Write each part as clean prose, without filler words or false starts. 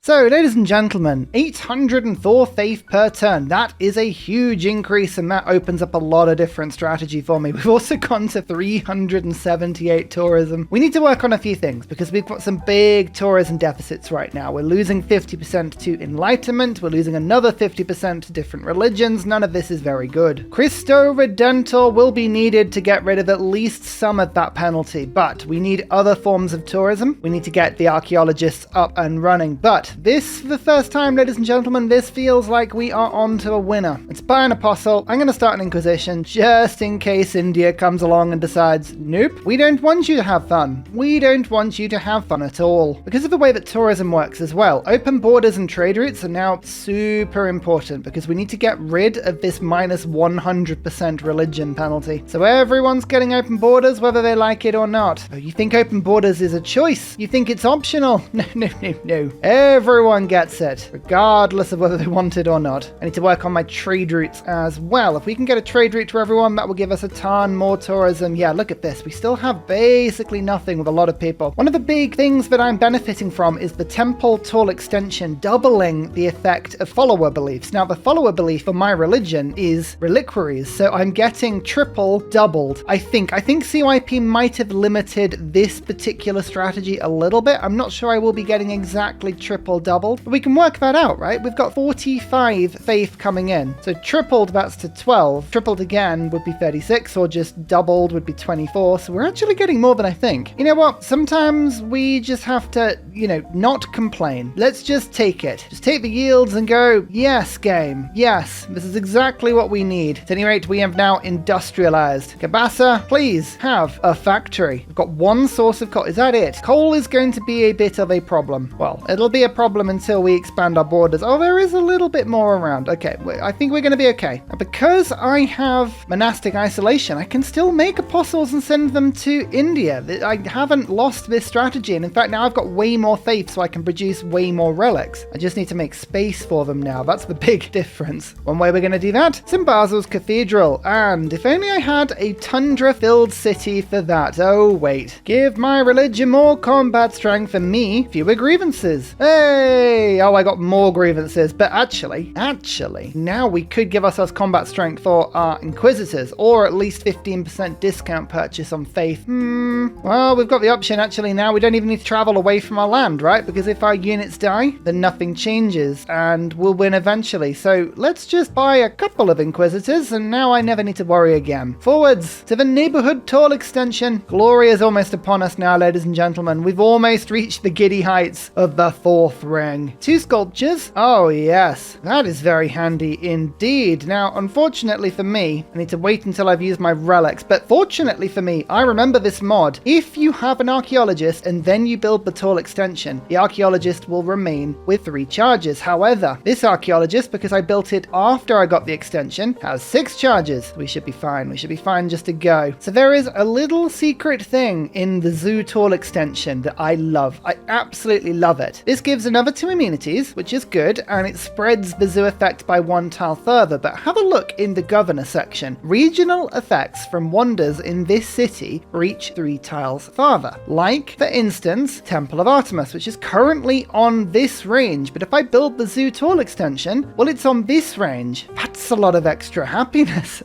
So, ladies and gentlemen, 804 faith per turn. That is a huge increase, and that opens up a lot of different strategy for me. We've also gone to 378 tourism. We need to work on a few things because we've got some big tourism deficits right now. We're losing 50% to enlightenment. We're losing another 50% to different religions. None of this is very good. Christo Redentor will be needed to get rid of at least some of that penalty, but we need other forms of tourism. We need to get the archaeologists up and running, but this, for the first time, ladies and gentlemen, this feels like we are on to a winner. Let's buy an apostle. I'm going to start an inquisition just in case India comes along and decides, nope, we don't want you to have fun. We don't want you to have fun at all. Because of the way that tourism works as well, open borders and trade routes are now super important because we need to get rid of this minus 100% religion penalty. So everyone's getting open borders whether they like it or not. Oh, you think open borders is a choice? You think it's optional? No. Everyone gets it, regardless of whether they want it or not. I need to work on my trade routes as well. If we can get a trade route to everyone, that will give us a ton more tourism. Yeah, look at this. We still have basically nothing with a lot of people. One of the big things that I'm benefiting from is the temple tool extension doubling the effect of follower beliefs. Now, the follower belief for my religion is reliquaries, so I'm getting triple doubled. I think CYP might have limited this particular strategy a little bit. I'm not sure I will be getting exactly triple doubled, but we can work that out, right? We've got 45 faith coming in, so tripled, that's to 12. Tripled again would be 36, or just doubled would be 24, so we're actually getting more than I think. You know what? Sometimes we just have to, not complain. Let's just take it. Just take the yields and go, yes, game. Yes, this is exactly what we need. At any rate, we have now industrialized. Kabasa, please have a factory. We've got one source of coal. Is that it? Coal is going to be a bit of a problem. Well, it'll be a problem until we expand our borders. Oh, there is a little bit more around. Okay, I think we're going to be okay. Because I have monastic isolation, I can still make apostles and send them to India. I haven't lost this strategy, and in fact, now I've got way more faith, so I can produce way more relics. I just need to make space for them now. That's the big difference. One way we're going to do that, it's in Basil's Cathedral, and if only I had a tundra-filled city for that. Oh, wait. Give my religion more combat strength and me fewer grievances. Hey! Oh, I got more grievances, but actually, now we could give ourselves combat strength for our inquisitors, or at least 15% discount purchase on faith. Well, we've got the option actually now. We don't even need to travel away from our land, right? Because if our units die, then nothing changes, and we'll win eventually. So let's just buy a couple of inquisitors, and now I never need to worry again. Forwards to the neighborhood toll extension. Glory is almost upon us now, ladies and gentlemen. We've almost reached the giddy heights of the fourth ring. 2 sculptures. Oh yes, that is very handy indeed. Now, unfortunately for me, I need to wait until I've used my relics, but fortunately for me, I remember this mod. If you have an archaeologist and then you build the toll extension, the archaeologist will remain with 3 charges. However, this archaeologist, because I built it after I got the extension, has 6 charges. We should be fine. We should be fine just to go. So there is a little secret thing in the zoo toll extension that I love. I absolutely love it. This gives another 2 immunities, which is good, and it spreads the zoo effect by 1 tile further. But have a look in the governor section. Regional effects from wonders in this city reach 3 tiles farther. Like, for instance, Temple of Artemis, which is currently on this range. But if I build the zoo tool extension, well, it's on this range. That's a lot of extra happiness.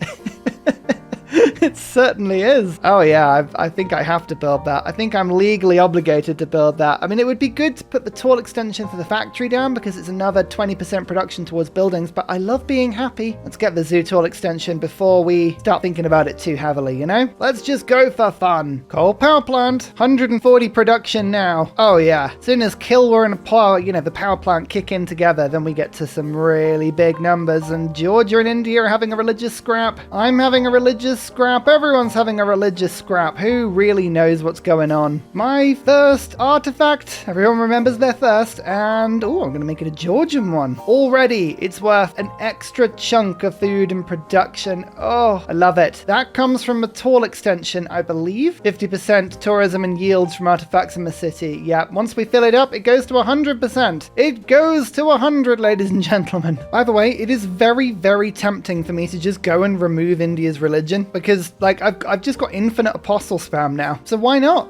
It certainly is. Oh yeah, I think I have to build that. I think I'm legally obligated to build that. I mean, it would be good to put the tool extension for the factory down because it's another 20% production towards buildings, but I love being happy. Let's get the zoo tool extension before we start thinking about it too heavily, you know? Let's just go for fun. Coal power plant, 140 production now. Oh yeah, as soon as Kilwa and the power plant kick in together, then we get to some really big numbers, and Georgia and India are having a religious scrap. I'm having a religious scrap. Everyone's having a religious scrap. Who really knows what's going on? My thirst artifact. Everyone remembers their thirst. And, oh, I'm going to make it a Georgian one. Already, it's worth an extra chunk of food and production. Oh, I love it. That comes from a toll extension, I believe. 50% tourism and yields from artifacts in the city. Yeah, once we fill it up, it goes to 100%. It goes to 100, ladies and gentlemen. By the way, it is very, very tempting for me to just go and remove India's religion because, like, I've just got infinite apostle spam now. So why not?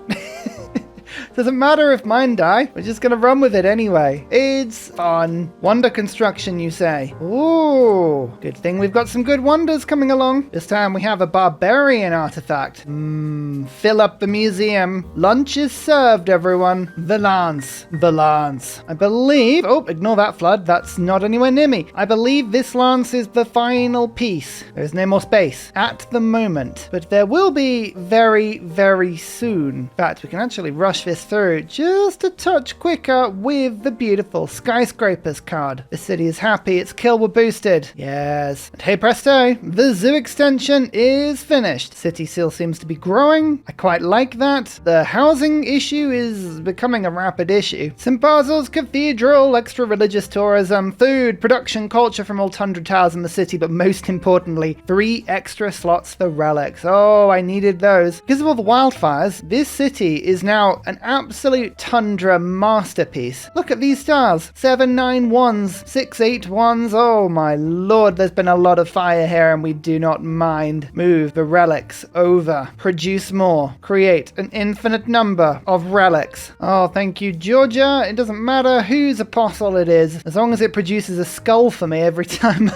Doesn't matter if mine die. We're just gonna run with it anyway. It's fun. Wonder construction, you say? Ooh, good thing we've got some good wonders coming along. This time we have a barbarian artifact. Fill up the museum. Lunch is served, everyone. The lance. The lance. I believe... Oh, ignore that flood. That's not anywhere near me. I believe this lance is the final piece. There's no more space at the moment, but there will be very, very soon. In fact, we can actually rush this through just a touch quicker with the beautiful skyscrapers card. The city is happy. Its kill were boosted. Yes. And hey presto, the zoo extension is finished. City still seems to be growing. I quite like that. The housing issue is becoming a rapid issue. St. Basil's Cathedral, extra religious tourism, food, production, culture from all tundra towers in the city, but most importantly, 3 extra slots for relics. Oh, I needed those. Because of all the wildfires, this city is now an absolute tundra masterpiece. Look at these stars. 7 9 1s, 6 8 1s. Oh my lord, there's been a lot of fire here and we do not mind. Move the relics over. Produce more. Create an infinite number of relics. Oh, thank you, Georgia. It doesn't matter whose apostle it is, as long as it produces a skull for me every time.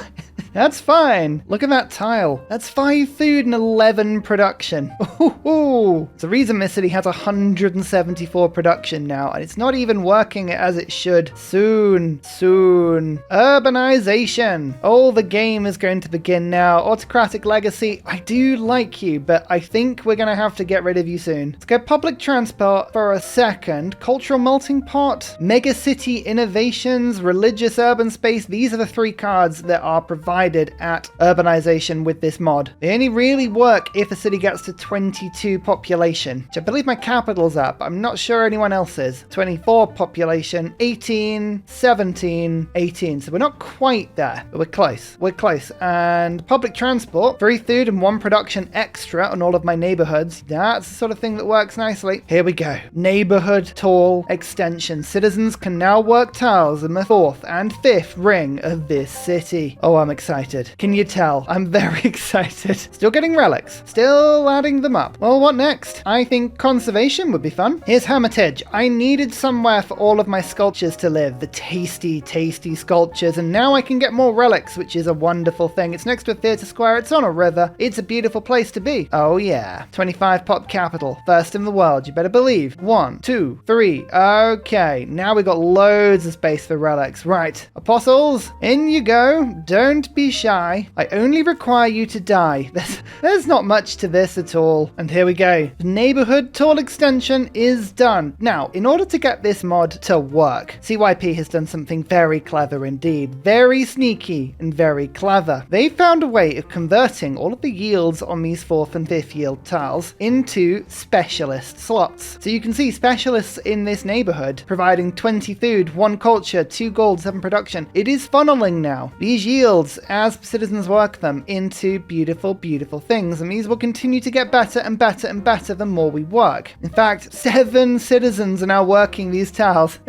That's fine. Look at that tile. That's 5 food and 11 production. Ooh. It's the reason this city has 174 production now, and it's not even working as it should. Soon. Urbanization. Oh, the game is going to begin now. Autocratic legacy. I do like you, but I think we're going to have to get rid of you soon. Let's go public transport for a second. Cultural melting pot. Mega city innovations. Religious urban space. These are the 3 cards that are provided at urbanization with this mod. They only really work if a city gets to 22 population, which I believe my capital's up. I'm not sure anyone else is. 24 population, 18, 17, 18. So we're not quite there, but we're close. We're close. And public transport, 3 food and 1 production extra on all of my neighborhoods. That's the sort of thing that works nicely. Here we go. Neighborhood tall extension. Citizens can now work tiles in the 4th and 5th ring of this city. Oh, I'm excited. Can you tell? I'm very excited. Still getting relics. Still adding them up. Well, what next? I think conservation would be fun. Here's Hermitage. I needed somewhere for all of my sculptures to live. The tasty, tasty sculptures. And now I can get more relics, which is a wonderful thing. It's next to a theatre square. It's on a river. It's a beautiful place to be. Oh, yeah. 25 pop capital. First in the world. You better believe. 1, 2, 3. Okay. Now we got loads of space for relics. Right. Apostles, in you go. Don't be shy. I only require you to die. There's not much to this at all. And here we go. The neighborhood tall extension is done. Now, in order to get this mod to work, CYP has done something very clever indeed. Very sneaky and very clever. They found a way of converting all of the yields on these 4th and 5th yield tiles into specialist slots. So you can see specialists in this neighborhood providing 20 food, 1 culture, 2 gold, 7 production. It is funneling now. These yields, as citizens work them, into beautiful, beautiful things. And these will continue to get better and better and better the more we work. In fact, 7 citizens are now working these tiles.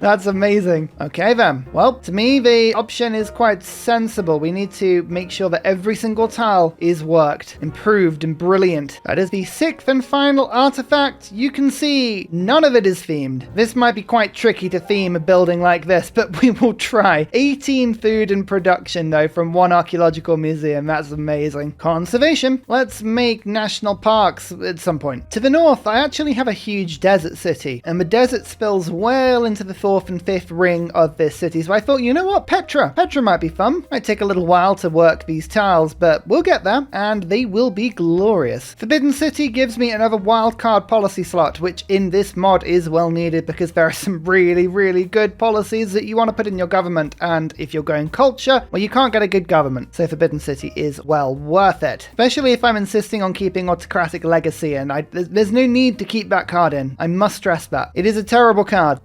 That's amazing. Okay then. Well, to me, the option is quite sensible. We need to make sure that every single tile is worked, improved, and brilliant. That is the 6th and final artifact. You can see none of it is themed. This might be quite tricky to theme a building like this, but we will try. 18 food and production though from 1 archaeological museum. That's amazing. Conservation. Let's make national parks at some point. To the north, I actually have a huge desert city, and the desert spills well into the 4th and 5th ring of this city. So I thought, you know what? Petra might be fun. Might take a little while to work these tiles, but we'll get there, and they will be glorious. Forbidden City gives me another wildcard policy slot, which in this mod is well needed because there are some really, really good policies that you want to put in your government, and if you're going culture, well, you can't get a good government. So Forbidden City is well worth it, especially if I'm insisting on keeping autocratic legacy, and there's no need to keep that card in. I must stress that. It is a terrible card.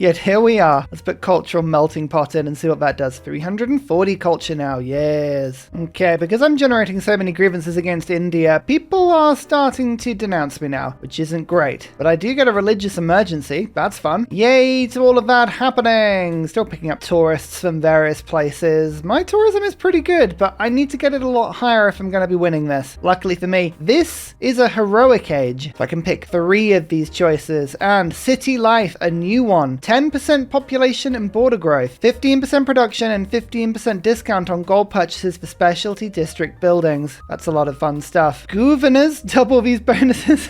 Yet here we are. Let's put cultural melting pot in and see what that does. 340 culture now. Yes. Okay, because I'm generating so many grievances against India, people are starting to denounce me now, which isn't great. But I do get a religious emergency. That's fun. Yay to all of that happening. Still picking up tourists from various places. My tourism is pretty good, but I need to get it a lot higher if I'm going to be winning this. Luckily for me, this is a heroic age. So I can pick 3 of these choices. And city life, a new one. 10% population and border growth. 15% production and 15% discount on gold purchases for specialty district buildings. That's a lot of fun stuff. Governors, double these bonuses.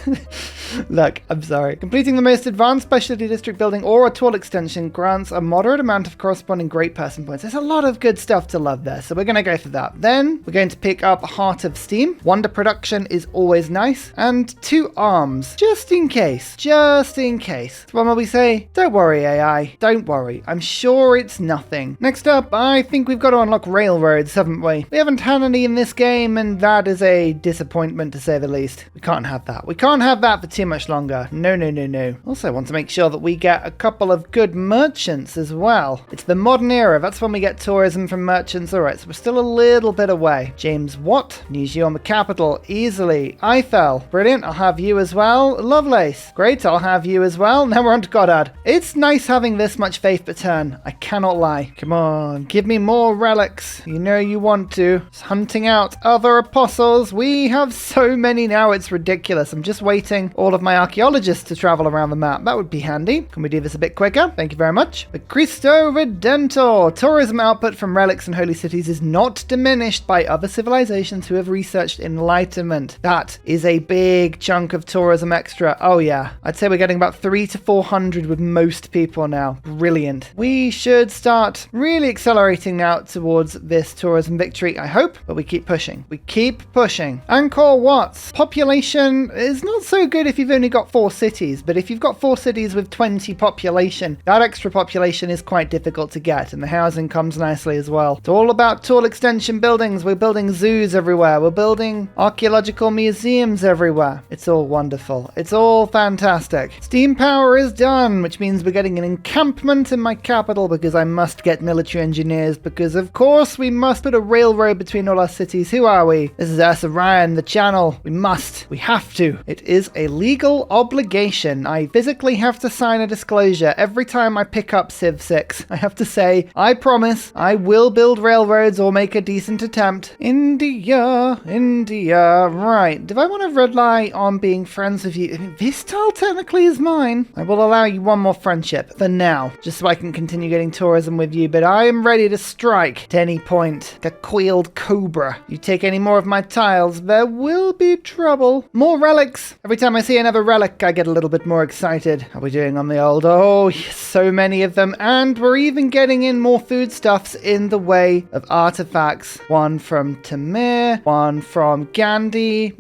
Look, I'm sorry. Completing the most advanced specialty district building or a tall extension grants a moderate amount of corresponding great person points. There's a lot of good stuff to love there, so we're going to go for that. Then we're going to pick up Heart of Steam. Wonder production is always nice. And 2 arms, just in case. Just in case. So what will we say? Don't worry, AI. Don't worry. I'm sure it's nothing. Next up, I think we've got to unlock railroads, haven't we? We haven't had any in this game, and that is a disappointment to say the least. We can't have that. We can't have that for too much longer. No, no, no, no. Also, I want to make sure that we get a couple of good merchants as well. It's the modern era. That's when we get tourism from merchants. All right, so we're still a little bit away. James Watt, New Zealand capital, easily. Eiffel, brilliant. I'll have you as well. Lovelace, great. I'll have you as well. Now we're on to Goddard. It's nice having this much faith per turn. I cannot lie. Come on, give me more relics. You know you want to. Just hunting out other apostles. We have so many now, it's ridiculous. I'm just waiting all of my archaeologists to travel around the map. That would be handy. Can we do this a bit quicker? Thank you very much. The Cristo Redentor. Tourism output from relics and holy cities is not diminished by other civilizations who have researched enlightenment. That is a big chunk of tourism extra. Oh yeah. I'd say we're getting about 300 to 400 with most people now. Brilliant. We should start really accelerating now towards this tourism victory, I hope, but we keep pushing. We keep pushing. Angkor Wat. Population is not so good if you've only got 4 cities, but if you've got 4 cities with 20 population, that extra population is quite difficult to get, and the housing comes nicely as well. It's all about tall extension buildings. We're building zoos everywhere. We're building archaeological museums everywhere. It's all wonderful. It's all fantastic. Steam power is done, which means we're getting an encampment in my capital because I must get military engineers because, of course, we must put a railroad between all our cities. Who are we? This is Ursa Ryan, the channel. We must. We have to. It is a legal obligation. I physically have to sign a disclosure every time I pick up Civ 6. I have to say, I promise I will build railroads or make a decent attempt. India, India. Right. Do I want to rely on being friends with you? I mean, this tile technically is mine. I will allow you one more friendship for now, just so I can continue getting tourism with you, but I am ready to strike at any point. Like a coiled cobra. You take any more of my tiles, there will be trouble. More relics. Every time I see another relic, I get a little bit more excited. How are we doing on the old? Oh, yes, so many of them. And we're even getting in more foodstuffs in the way of artifacts. One from Tamir, one from Gandhi.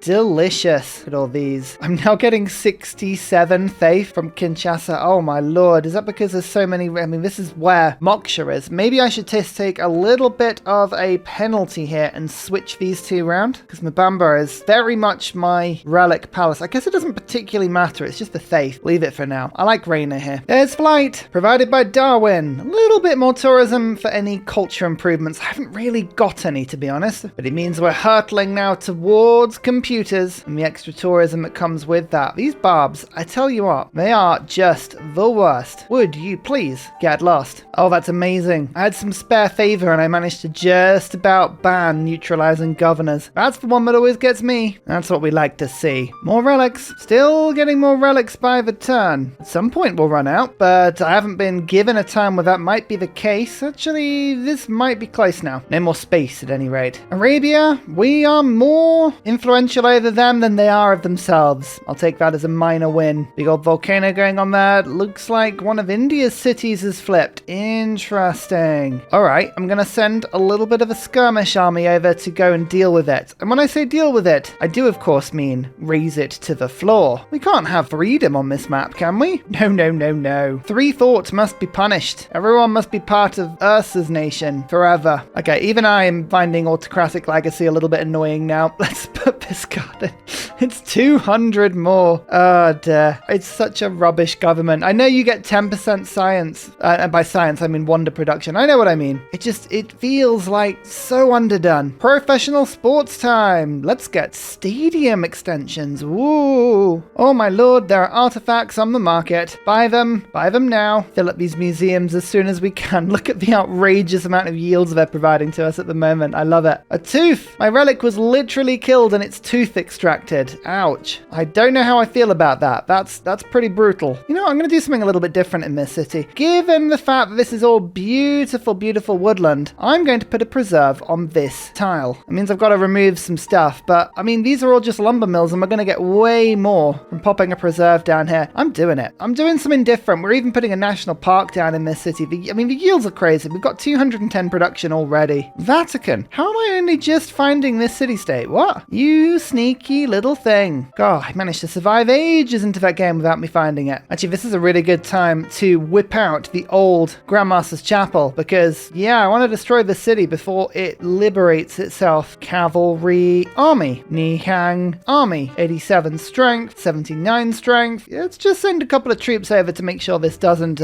Delicious. Look at all these. I'm now getting 67 faith from Kinshasa. Oh my lord. Is that because there's so many? I mean, this is where Moksha is. Maybe I should take a little bit of a penalty here and switch these 2 around, because Mbande is very much my relic palace. I guess it doesn't particularly matter. It's just the faith. Leave it for now. I like Reina here. There's flight provided by Darwin. A little bit more tourism for any culture improvements. I haven't really got any, to be honest, but it means we're hurtling now towards computers and the extra tourism that comes with that. These barbs, I tell you what, they are just the worst. Would you please get lost? Oh, that's amazing. I had some spare favor and I managed to just about ban neutralizing governors. That's the one that always gets me. That's what we like to see. More relics. Still getting more relics by the turn. At some point we'll run out, but I haven't been given a time where that might be the case. Actually, this might be close now. No more space at any rate. Arabia, we are more influential over them than they are of themselves. I'll take that as a minor win. Big old volcano going on there. Looks like one of India's cities is flipped. Interesting. All right, I'm going to send a little bit of a skirmish army over to go and deal with it. And when I say deal with it, I do of course mean raise it to the floor. We can't have freedom on this map, can we? No, no, no, no. 3 thoughts must be punished. Everyone must be part of Ursa's nation forever. Okay, even I am finding autocratic legacy a little bit annoying now. Let's put this garden. It's 200 more. Oh dear. It's such a rubbish government. I know you get 10% science. And by science, I mean wonder production. I know what I mean. It feels like so underdone. Professional sports time. Let's get stadium extensions. Woo. Oh my lord, there are artifacts on the market. Buy them. Buy them now. Fill up these museums as soon as we can. Look at the outrageous amount of yields they're providing to us at the moment. I love it. A tooth. My relic was literally killed and its tooth extracted. Ouch. I don't know how I feel about that. That's pretty brutal. You know, I'm going to do something a little bit different in this city. Given the fact that this is all beautiful, beautiful woodland, I'm going to put a preserve on this tile. It means I've got to remove some stuff, but I mean, these are all just lumber mills and we're going to get way more from popping a preserve down here. I'm doing it. I'm doing something different. We're even putting a national park down in this city. I mean, the yields are crazy. We've got 210 production already. Vatican. How am I only just finding this city-state? What? You sneaky little thing. God, I managed to survive ages into that game without me finding it. Actually, this is a really good time to whip out the old Grandmaster's Chapel because, yeah, I want to destroy the city before it liberates itself. Cavalry army. Nihang army. 87 strength, 79 strength. Let's just send a couple of troops over to make sure this doesn't,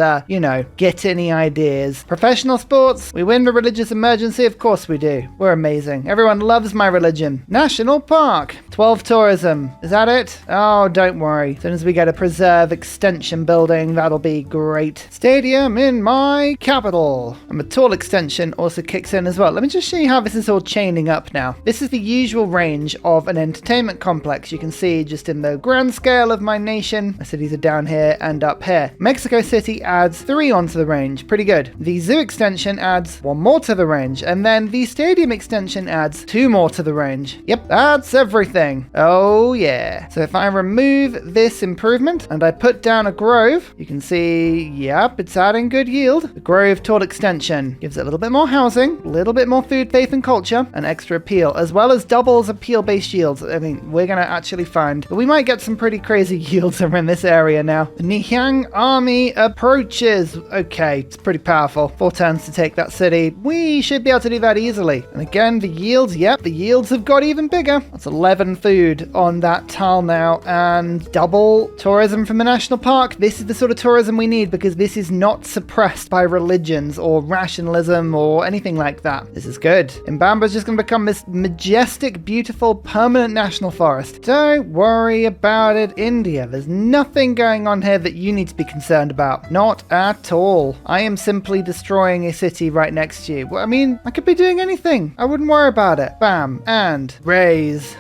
get any ideas. Professional sports. We win the religious emergency. Of course we do. We're amazing. Everyone loves my religion. National Park. 12 tourism. Is that it? Oh, don't worry. As soon as we get a preserve extension building, that'll be great. Stadium in my capital. And the tall extension also kicks in as well. Let me just show you how this is all chaining up now. This is the usual range of an entertainment complex. You can see just in the grand scale of my nation, my cities are down here and up here. Mexico City adds 3 onto the range. Pretty good. The zoo extension adds 1 more to the range. And then the stadium extension adds 2 more to the range. Yep, that's everything. Oh yeah. So if I remove this improvement and I put down a grove, you can see, yep, it's adding good yield. The grove tall extension gives it a little bit more housing, a little bit more food, faith and culture, and extra appeal, as well as doubles appeal-based yields. I mean, we're going to actually find that we might get some pretty crazy yields around this area now. The Nihang army approaches. Okay, it's pretty powerful. 4 turns to take that city. We should be able to do that easily. And again, the yields, yep, the yields have got even bigger. That's 11 food on that tile now, and double tourism from the national park. This is the sort of tourism we need because this is not suppressed by religions or rationalism or anything like that. This is good. Mbande is just going to become this majestic, beautiful, permanent national forest. Don't worry about it, India. There's nothing going on here that you need to be concerned about. Not at all. I am simply destroying a city right next to you. Well, I mean, I could be doing anything. I wouldn't worry about it. Bam. And raise.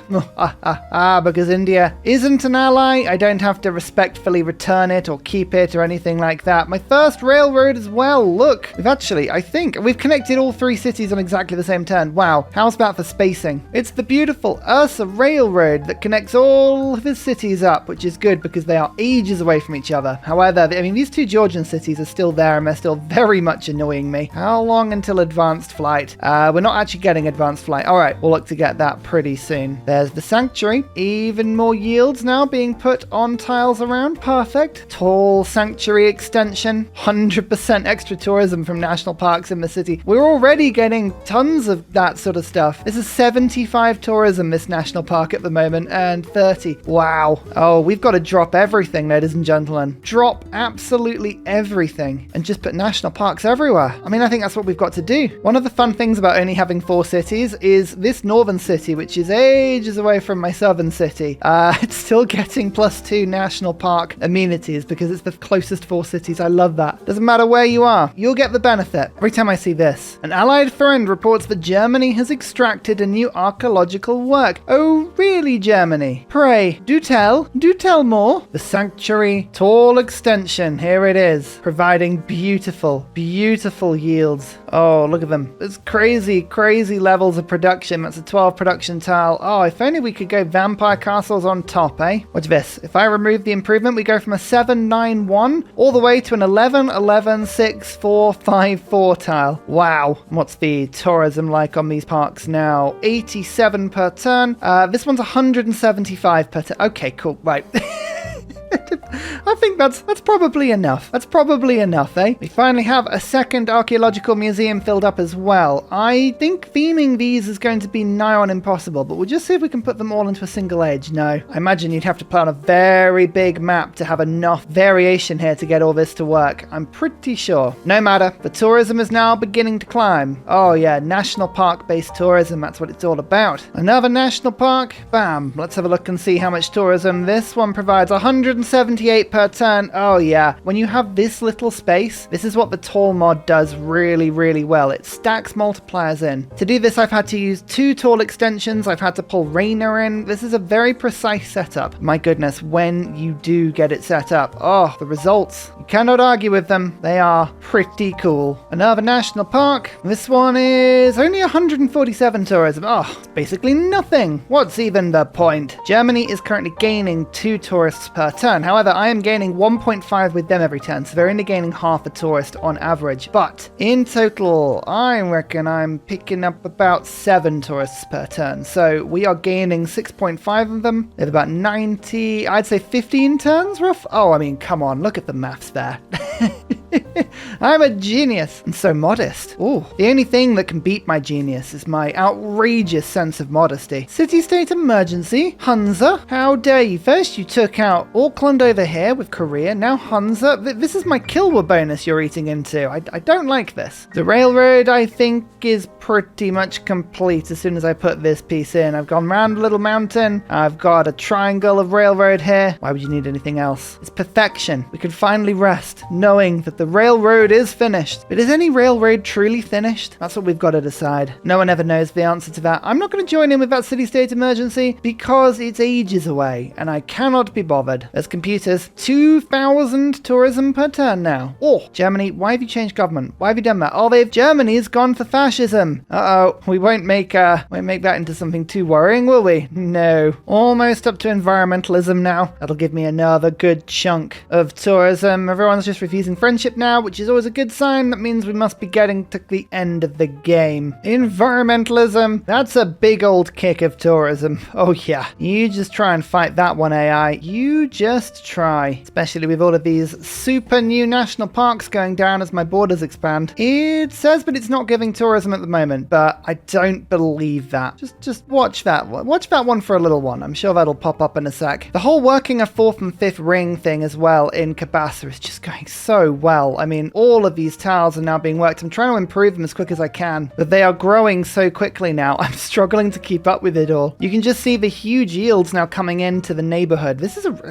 Because India isn't an ally, I don't have to respectfully return it or keep it or anything like that. My first railroad as well. Look, I think we've connected all 3 cities on exactly the same turn. Wow. How's that for spacing? It's the beautiful Ursa Railroad that connects all of his cities up, which is good because they are ages away from each other. However, I mean, these 2 Georgian cities are still there and they're still very much annoying me. How long until advanced flight? We're not actually getting advanced flight. All right, we'll look to get that pretty soon. There's the sanctuary. Even more yields now being put on tiles around. Perfect. Tall sanctuary extension. 100% extra tourism from national parks in the city. We're already getting tons of that sort of stuff. This is 75 tourism, this national park at the moment, and 30. Wow. Oh, we've got to drop everything, ladies and gentlemen. Drop absolutely everything and just put national parks everywhere. I mean, I think that's what we've got to do. One of the fun things about only having 4 cities is this northern city, which is ages away from my southern city. It's still getting +2 national park amenities because it's the closest 4 cities. I love that. Doesn't matter where you are, you'll get the benefit. Every time I see this, an allied friend reports that Germany has extracted a new archaeological work. Oh, really, Germany? Pray, do tell more. The sanctuary tall extension, here it is, providing beautiful, beautiful yields. Oh, look at them. It's crazy levels of production. That's a 12 production tile. Oh, if only we could go vampire castles on top, eh? Watch this. If I remove the improvement, we go from a 791 all the way to an 11-11-6-4-5-4 tile. Wow. What's the tourism like on these parks now? 87 per turn. This one's 175 per turn. Okay, cool. Right. I think that's probably enough. That's probably enough, eh? We finally have a second archaeological museum filled up as well. I think theming these is going to be nigh on impossible, but we'll just see if we can put them all into a single age. No, I imagine you'd have to put on a very big map to have enough variation here to get all this to work. I'm pretty sure. No matter, the tourism is now beginning to climb. Oh yeah, national park-based tourism, that's what it's all about. Another national park, bam. Let's have a look and see how much tourism this one provides. 178 per turn. Oh yeah, when you have this little space, this is what the tall mod does really, really well. It stacks multipliers in. To do this, I've had to use 2 tall extensions. I've had to pull Rainer in. This is a very precise setup. My goodness, when you do get it set up, oh, the results. You cannot argue with them. They are pretty cool. Another national park. This one is only 147 tourism. Oh, it's basically nothing. What's even the point? Germany is currently gaining 2 tourists per turn. However, I am gaining 1.5 with them every turn, so they're only gaining half a tourist on average. But in total, I reckon I'm picking up about 7 tourists per turn. So we are gaining 6.5 of them. They have about 90, I'd say 15 turns rough. Oh, I mean, come on, look at the maths there. I'm a genius and so modest. Ooh, the only thing that can beat my genius is my outrageous sense of modesty. City-state emergency, Hunza. How dare you? First you took out Auckland over here with Korea, now Hunza. This is my Kilwa bonus you're eating into. I don't like this. The railroad, I think, is pretty much complete as soon as I put this piece in. I've gone round a little mountain. I've got a triangle of railroad here. Why would you need anything else? It's perfection. We can finally rest knowing that the railroad is finished. But is any railroad truly finished? That's what we've got to decide. No one ever knows the answer to that. I'm not going to join in with that city-state emergency because it's ages away and I cannot be bothered. There's computers. 2,000 tourism per turn now. Oh, Germany, why have you changed government? Why have you done that? Oh, Germany's gone for fascism. Uh-oh, we won't make that into something too worrying, will we? No. Almost up to environmentalism now. That'll give me another good chunk of tourism. Everyone's just refusing friendship now, which is always a good sign. That means we must be getting to the end of the game. Environmentalism, that's a big old kick of tourism. Oh yeah, you just try and fight that one, AI. You just try. Especially with all of these super new national parks going down as my borders expand. It says that it's not giving tourism at the moment, but I don't believe that. Just watch that one. Watch that one for a little one. I'm sure that'll pop up in a sec. The whole working a 4th and 5th ring thing as well in Kabasa is just going so well. I mean, all of these tiles are now being worked. I'm trying to improve them as quick as I can, but they are growing so quickly now. I'm struggling to keep up with it all. You can just see the huge yields now coming into the neighborhood.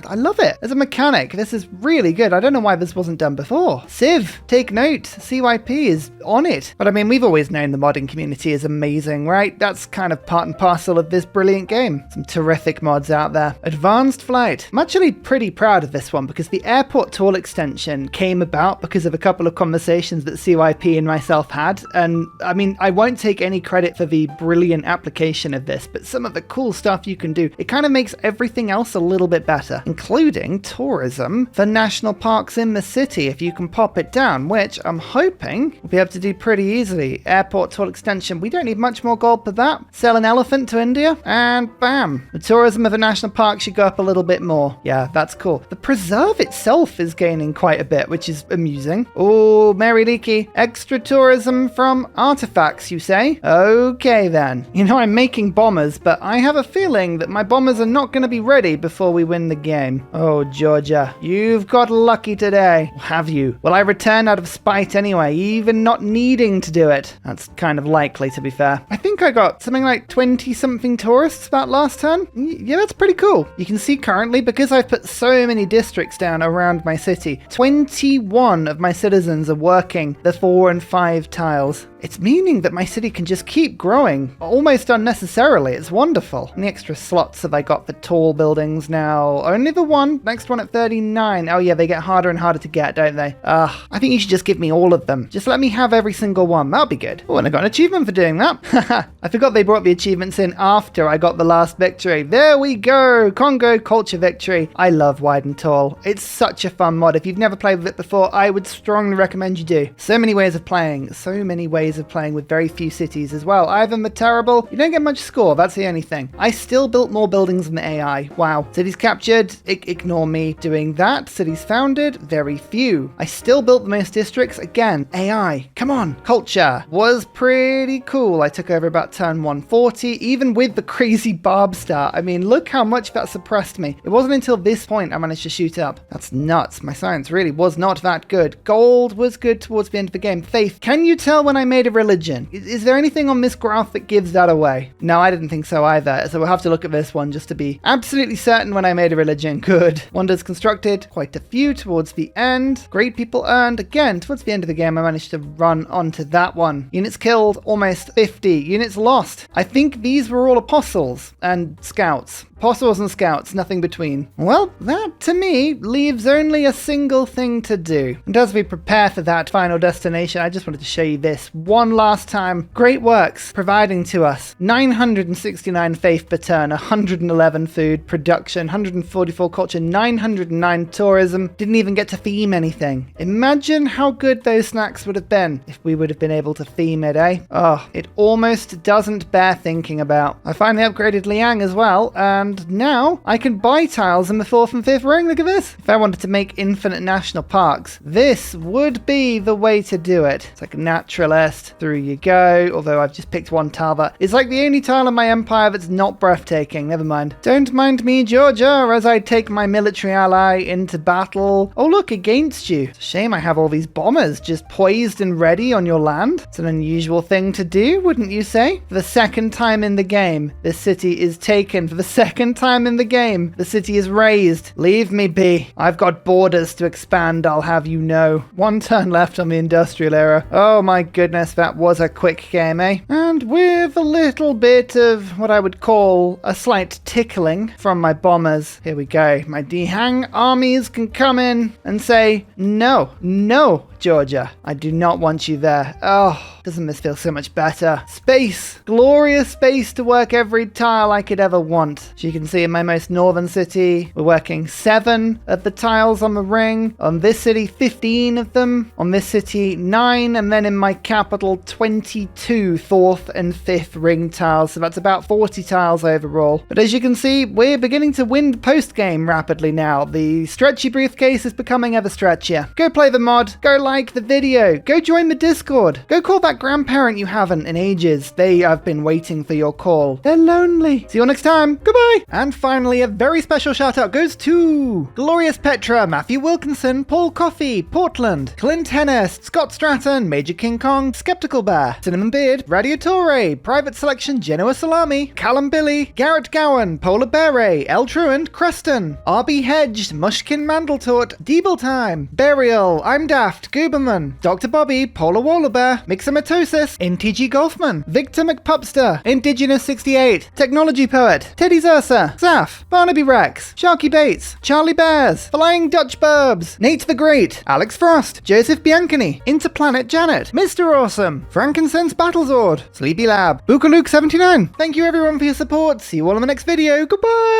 I love it. As a mechanic, this is really good. I don't know why this wasn't done before. Civ, take note. CYP is on it. But I mean, we've always known the modding community is amazing, right? That's kind of part and parcel of this brilliant game. Some terrific mods out there. Advanced flight. I'm actually pretty proud of this one because the airport tool extension came about because of a couple of conversations that CYP and myself had. And I mean, I won't take any credit for the brilliant application of this, but some of the cool stuff you can do, it kind of makes everything else a little bit better, including tourism for national parks in the city if you can pop it down, which I'm hoping we'll be able to do pretty easily. Airport tool extension, we don't need much more gold for that. Sell an elephant to India and bam, the tourism of a national park should go up a little bit more. Yeah, that's cool. The preserve itself is gaining quite a bit, which is amusing. Oh, Mary Leakey, extra tourism from artifacts, you say? Okay then. You know, I'm making bombers, but I have a feeling that my bombers are not going to be ready before we win the game. Oh, Georgia, you've got lucky today. Have you? Well, I returned out of spite anyway, even not needing to do it. That's kind of likely, to be fair. I think I got something like 20-something tourists that last turn. Yeah, that's pretty cool. You can see currently, because I've put so many districts down around my city, 21 of my citizens are working the 4 and 5 tiles. It's meaning that my city can just keep growing, almost unnecessarily. It's wonderful. And the extra slots have I got for tall buildings now? Only the one. Next one at 39. Oh yeah, they get harder and harder to get, don't they? I think you should just give me all of them. Just let me have every single one. That'll be good. Oh, and I got an achievement for doing that. I forgot they brought the achievements in after I got the last victory. There we go. Kongo culture victory. I love Wide and Tall. It's such a fun mod. If you've never played with it before, I would strongly strongly recommend you do. So many ways of playing. So many ways of playing with very few cities as well. Ivan the Terrible, you don't get much score, that's the only thing. I still built more buildings than the AI. Wow. Cities captured, ignore me doing that. Cities founded, very few. I still built the most districts, again, AI. Come on. Culture was pretty cool. I took over about turn 140, even with the crazy barb start. I mean, look how much that suppressed me. It wasn't until this point I managed to shoot up. That's nuts. My science really was not that good. Gold was good towards the end of the game. Faith, can you tell when I made a religion? Is there anything on this graph that gives that away? No, I didn't think so either. So we'll have to look at this one just to be absolutely certain when I made a religion. Good. Wonders constructed, quite a few towards the end. Great people earned. Again, towards the end of the game, I managed to run onto that one. Units killed, almost 50. Units lost. I think these were all apostles and scouts. Apostles and scouts, nothing between. Well, that to me leaves only a single thing to do. And as we prepare for that final destination, I just wanted to show you this one last time. Great works providing to us 969 faith per turn, 111 food production, 144 culture, 909 tourism. Didn't even get to theme anything. Imagine how good those snacks would have been if we would have been able to theme it, eh? Oh, it almost doesn't bear thinking about. I finally upgraded Liang as well, and now I can buy tiles in the 4th and 5th ring. Look at this. If I wanted to make infinite national parks, this would be the way to do it. It's like a naturalist. Through you go. Although I've just picked one tile that is like the only tile in my empire that's not breathtaking. Never mind. Don't mind me, Georgia, as I take my military ally into battle. Oh, look, against you. It's a shame I have all these bombers just poised and ready on your land. It's an unusual thing to do, wouldn't you say? For the second time in the game, this city is taken. For the second time in the game, the city is razed. Leave me be. I've got borders to expand, I'll have you know. One turn left on the industrial era. Oh my goodness, that was a quick game, eh? And with a little bit of what I would call a slight tickling from my bombers. Here we go. My Dehang armies can come in and say, no, no, Georgia, I do not want you there. Oh, doesn't this feel so much better? Space, glorious space to work every tile I could ever want. As you can see in my most northern city, we're working 7 of the tiles on the ring. On this city, 15 of them. On this city, 9. And then in my capital, 22 4th and 5th ring tiles. So that's about 40 tiles overall. But as you can see, we're beginning to win the post-game rapidly now. The stretchy briefcase is becoming ever stretchier. Go play the mod. Go like the video. Go join the Discord. Go call that grandparent you haven't in ages. They have been waiting for your call. They're lonely. See you next time. Goodbye. And finally, a very special shout out goes to Glorious Petra, Matthew Wilkinson, Paul Coffey, Portland, Clint Hennis, Scott Stratton, Major King Kong, Skeptical Bear, Cinnamon Beard, Radiatore, Private Selection, Genoa Salami, Callum Billy, Garrett Gowan, Polar Beret, El Truant, Creston, RB Hedged, Mushkin Mandletort, Deeble Time, Burial, I'm Daft, Gooberman, Dr. Bobby, Polar Wallabear, Mixomatosis, NTG Golfman, Victor McPupster, Indigenous 68, Technology Poet, Teddy Zursa, Zaf, Barnaby Rex, Sharky Bates, Charlie Bears, Flying Dutch Burbs, Nate the Great, Alex Frost, Joseph Biancani, Interplanet Janet, Mr. Awesome, Frankincense Battlezord, Sleepy Lab, Bookaluk 79. Thank you everyone for your support. See you all in the next video. Goodbye!